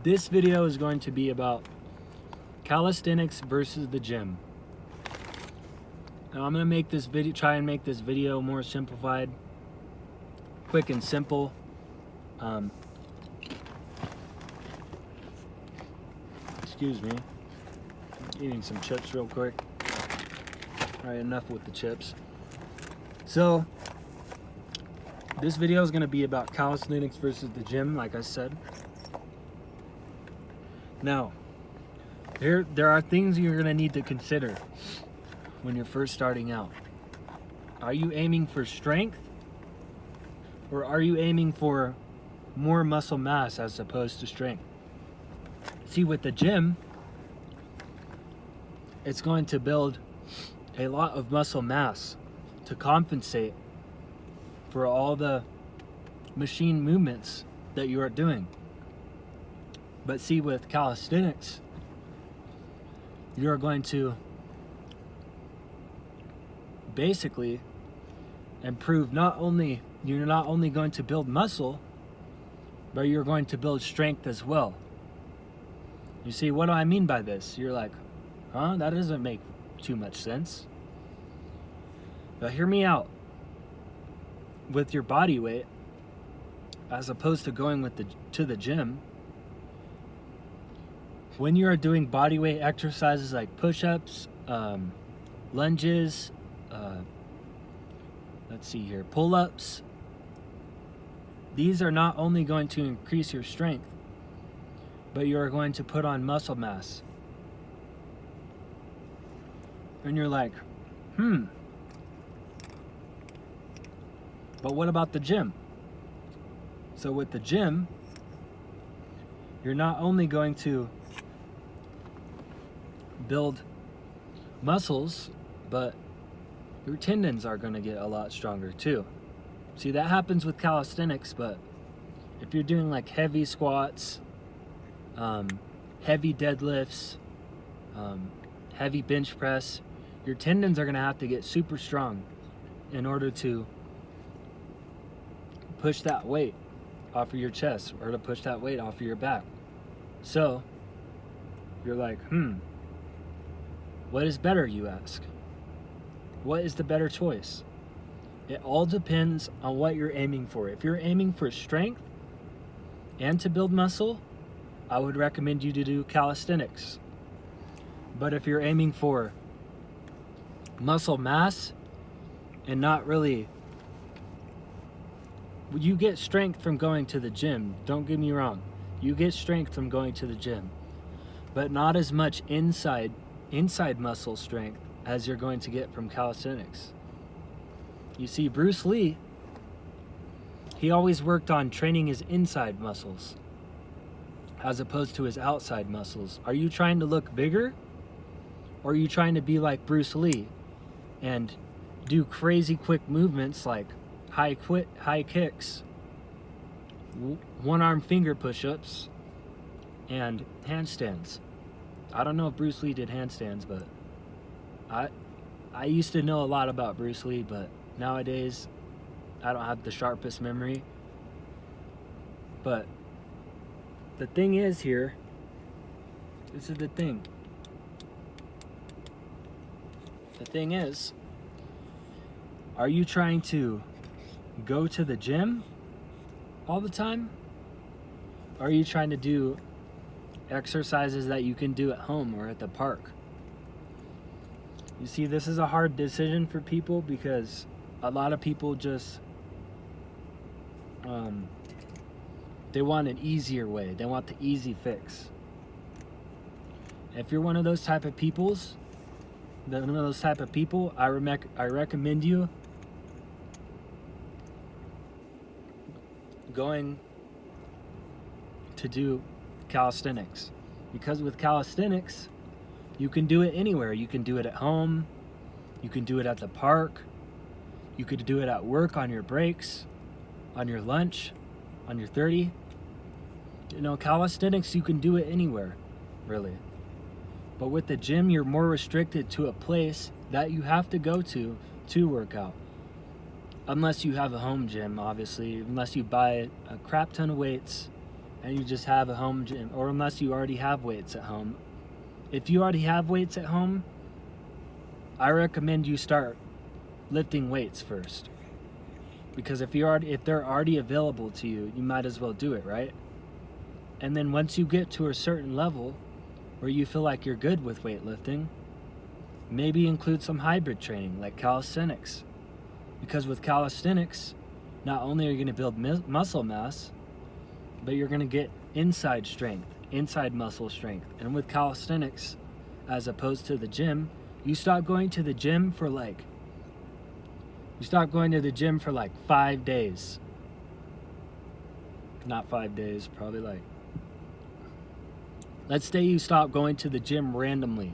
This video is going to be about calisthenics versus the gym. Now I'm gonna make this video, try and make this video more simplified, quick and simple. Excuse me, eating some chips real quick. All right, enough with the chips. So this video is gonna be about calisthenics versus the gym, like I said. Now, there are things you're gonna need to consider when you're first starting out. Are you aiming for strength, or are you aiming for more muscle mass as opposed to strength? See, with the gym, it's going to build a lot of muscle mass to compensate for all the machine movements that you are doing. But see, with calisthenics, you're going to basically improve, you're not only going to build muscle, but you're going to build strength as well. You see, what do I mean by this? You're like, huh? That doesn't make too much sense. But hear me out. With your body weight, as opposed to going to the gym, when you are doing body weight exercises like push-ups, lunges, let's see here, pull-ups, these are not only going to increase your strength, but you are going to put on muscle mass. And you're like, but what about the gym? So with the gym, you're not only going to build muscles, but your tendons are going to get a lot stronger too. See, that happens with calisthenics, but if you're doing like heavy squats, heavy deadlifts, heavy bench press, your tendons are going to have to get super strong in order to push that weight off of your chest or to push that weight off of your back. So you're like, what is better, you ask? What is the better choice? It all depends on what you're aiming for. If you're aiming for strength and to build muscle, I would recommend you to do calisthenics. But if you're aiming for muscle mass and not really, you get strength from going to the gym, don't get me wrong. You get strength from going to the gym, but not as much inside muscle strength as you're going to get from calisthenics. You see, Bruce Lee, he always worked on training his inside muscles as opposed to his outside muscles. Are you trying to look bigger, or are you trying to be like Bruce Lee and do crazy quick movements like high kicks, one-arm finger push-ups, and handstands? I don't know if Bruce Lee did handstands, but I used to know a lot about Bruce Lee, but nowadays I don't have the sharpest memory. But the thing is here, this is the thing. The thing is, are you trying to go to the gym all the time? Or are you trying to do exercises that you can do at home or at the park? You see, this is a hard decision for people because a lot of people just they want an easier way. They want the easy fix. If you're one of those type of people, I recommend you going to do calisthenics, because with calisthenics you can do it anywhere. You can do it at home, you can do it at the park, you could do it at work on your breaks, on your lunch, on your 30. You know, calisthenics, you can do it anywhere, really. But with the gym, you're more restricted to a place that you have to go to work out. Unless you have a home gym, obviously, unless you buy a crap ton of weights and you just have a home gym, or unless you already have weights at home. If you already have weights at home, I recommend you start lifting weights first. Because if they're already available to you, you might as well do it, right? And then once you get to a certain level where you feel like you're good with weightlifting, maybe include some hybrid training like calisthenics. Because with calisthenics, not only are you going to build muscle mass, but you're going to get inside strength, inside muscle strength. And with calisthenics, as opposed to the gym, you stop going to the gym for like 5 days. Not 5 days, probably like, let's say you stop going to the gym randomly.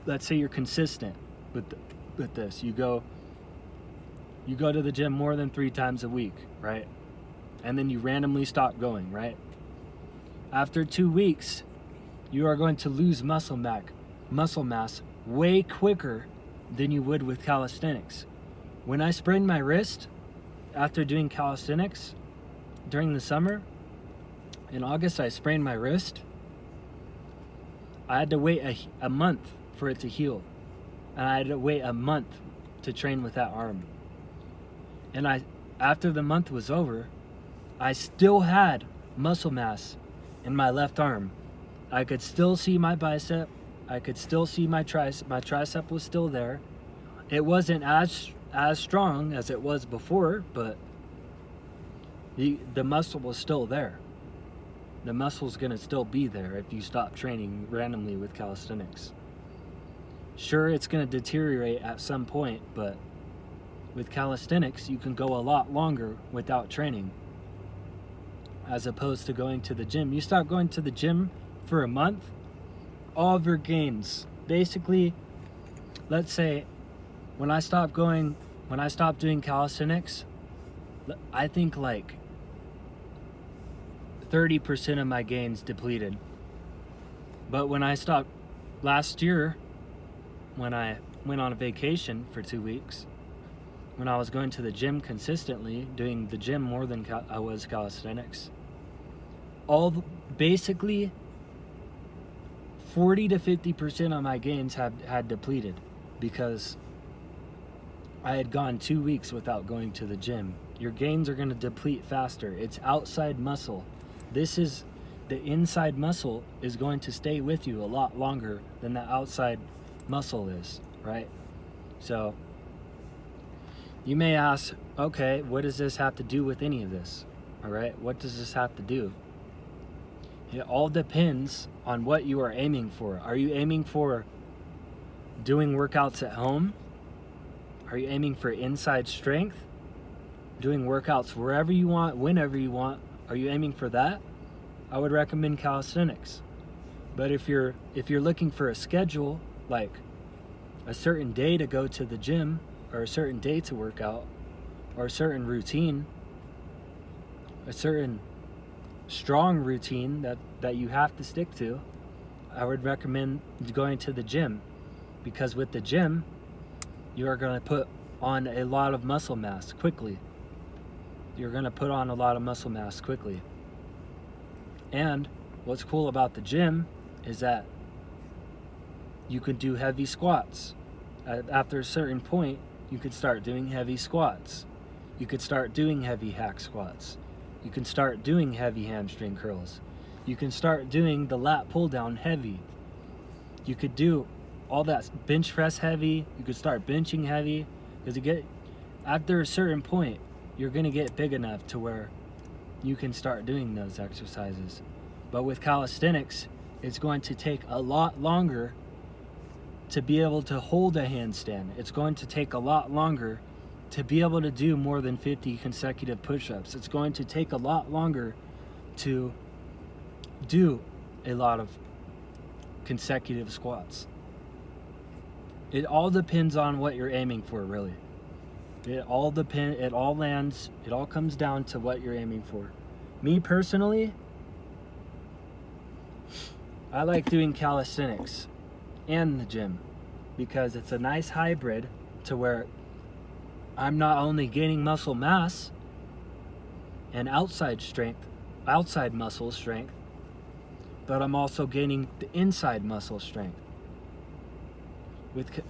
Let's say you're consistent with this. You go to the gym more than 3 times a week, right? And then you randomly stop going, right? After 2 weeks, you are going to lose muscle mass way quicker than you would with calisthenics. When I sprained my wrist after doing calisthenics during the summer, in August I sprained my wrist. I had to wait a month for it to heal. And I had to wait a month to train with that arm. And after the month was over, I still had muscle mass in my left arm. I could still see my bicep. I could still see my tricep. My tricep was still there. It wasn't as strong as it was before, but the muscle was still there. The muscle's gonna still be there if you stop training randomly with calisthenics. Sure, it's gonna deteriorate at some point, but with calisthenics, you can go a lot longer without training, as opposed to going to the gym. You start going to the gym for a month, all of your gains, basically, let's say, when I stopped doing calisthenics, I think like 30% of my gains depleted. But when I stopped last year, when I went on a vacation for 2 weeks, when I was going to the gym consistently, doing the gym more than I was calisthenics, basically 40 to 50% of my gains had depleted because I had gone 2 weeks without going to the gym. Your gains are going to deplete faster. It's outside muscle. The inside muscle is going to stay with you a lot longer than the outside muscle is, right? So you may ask, okay, what does this have to do with any of this? All right, what does this have to do? It all depends on what you are aiming for. Are you aiming for doing workouts at home? Are you aiming for inside strength? Doing workouts wherever you want, whenever you want? Are you aiming for that? I would recommend calisthenics. But if you're looking for a schedule, like a certain day to go to the gym, or a certain day to work out, or a certain routine, a certain strong routine that you have to stick to, I would recommend going to the gym. Because with the gym, you are going to put on a lot of muscle mass quickly. You're going to put on a lot of muscle mass quickly. And what's cool about the gym is that you could do heavy squats. After a certain point, you could start doing heavy squats. You could start doing heavy hack squats. You can start doing heavy hamstring curls. You can start doing the lat pull down heavy. You could do all that bench press heavy. You could start benching heavy. Because after a certain point, you're going to get big enough to where you can start doing those exercises. But with calisthenics, it's going to take a lot longer to be able to hold a handstand. It's going to take a lot longer to be able to do more than 50 consecutive push-ups. It's going to take a lot longer to do a lot of consecutive squats. It all depends on what you're aiming for, really. It all comes down to what you're aiming for. Me personally, I like doing calisthenics and the gym because it's a nice hybrid to where I'm not only gaining muscle mass and outside strength, outside muscle strength, but I'm also gaining the inside muscle strength.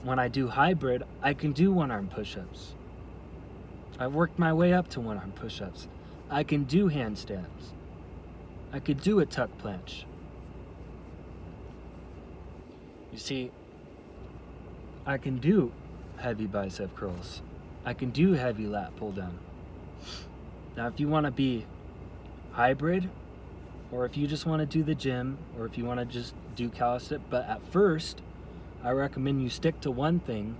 When I do hybrid, I can do one-arm push-ups. I've worked my way up to one-arm push-ups. I can do handstands. I could do a tuck planche. You see, I can do heavy bicep curls. I can do heavy lat pull down. Now, if you want to be hybrid, or if you just want to do the gym, or if you want to just do calisthenics, but at first, I recommend you stick to one thing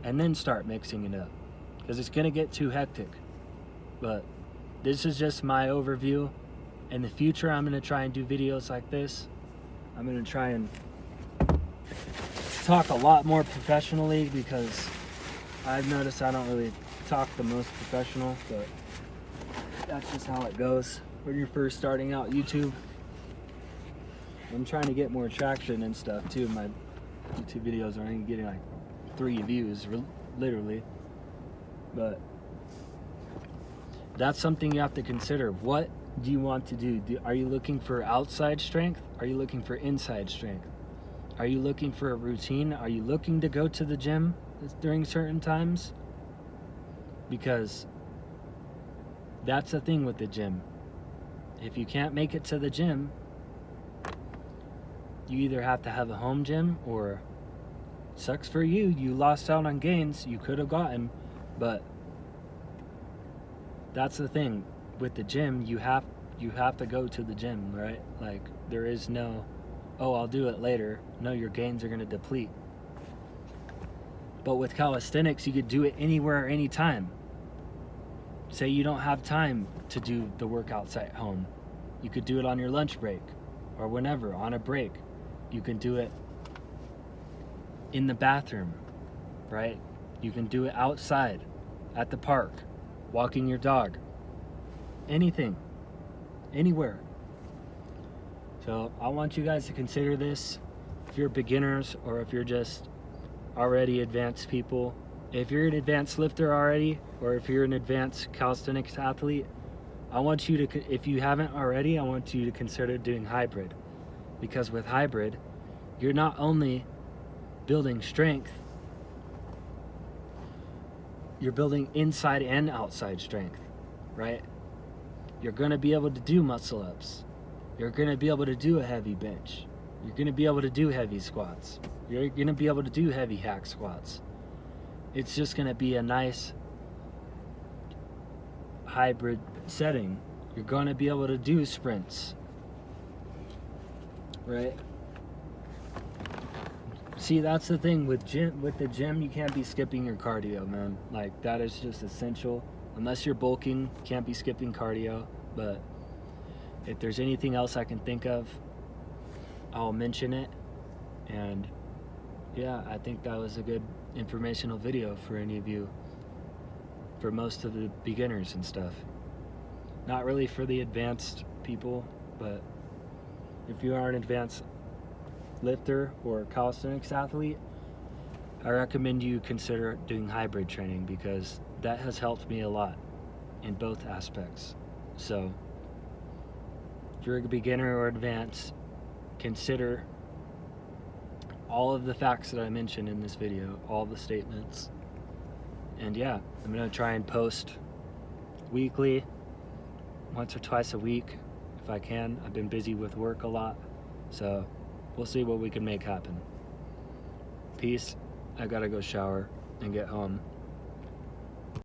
and then start mixing it up, because it's going to get too hectic. But this is just my overview. In the future, I'm going to try and do videos like this. I'm going to try and talk a lot more professionally, because I've noticed I don't really talk the most professional, but that's just how it goes when you're first starting out YouTube. I'm trying to get more traction and stuff too. My YouTube videos are only getting like 3 views, literally. But that's something you have to consider. What do you want to do? Are you looking for outside strength? Are you looking for inside strength? Are you looking for a routine? Are you looking to go to the gym during certain times? Because that's the thing with the gym. If you can't make it to the gym, you either have to have a home gym, or sucks for you, you lost out on gains you could have gotten. But that's the thing with the gym. You have to go to the gym, right? Like, there is no, oh, I'll do it later. No, your gains are going to deplete. But with calisthenics, you could do it anywhere, anytime. Say you don't have time to do the workouts at home. You could do it on your lunch break, or whenever, on a break. You can do it in the bathroom, right? You can do it outside, at the park, walking your dog. Anything, anywhere. So I want you guys to consider this. If you're beginners, or if you're just already advanced people. If you're an advanced lifter already, or if you're an advanced calisthenics athlete, I want you to, if you haven't already, I want you to consider doing hybrid. Because with hybrid, you're not only building strength, you're building inside and outside strength, right? You're going to be able to do muscle ups. You're going to be able to do a heavy bench. You're going to be able to do heavy squats. You're going to be able to do heavy hack squats. It's just going to be a nice hybrid setting. You're going to be able to do sprints, right? See, that's the thing with the gym, you can't be skipping your cardio, man. Like, that is just essential. Unless you're bulking, you can't be skipping cardio. But if there's anything else I can think of, I'll mention it. And yeah, I think that was a good informational video for any of you, for most of the beginners and stuff. Not really for the advanced people, but if you are an advanced lifter or calisthenics athlete, I recommend you consider doing hybrid training, because that has helped me a lot in both aspects. So if you're a beginner or advanced, consider all of the facts that I mentioned in this video, all the statements. And yeah, I'm gonna try and post weekly, once or twice a week if I can. I've been busy with work a lot, so we'll see what we can make happen. Peace. I gotta go shower and get home.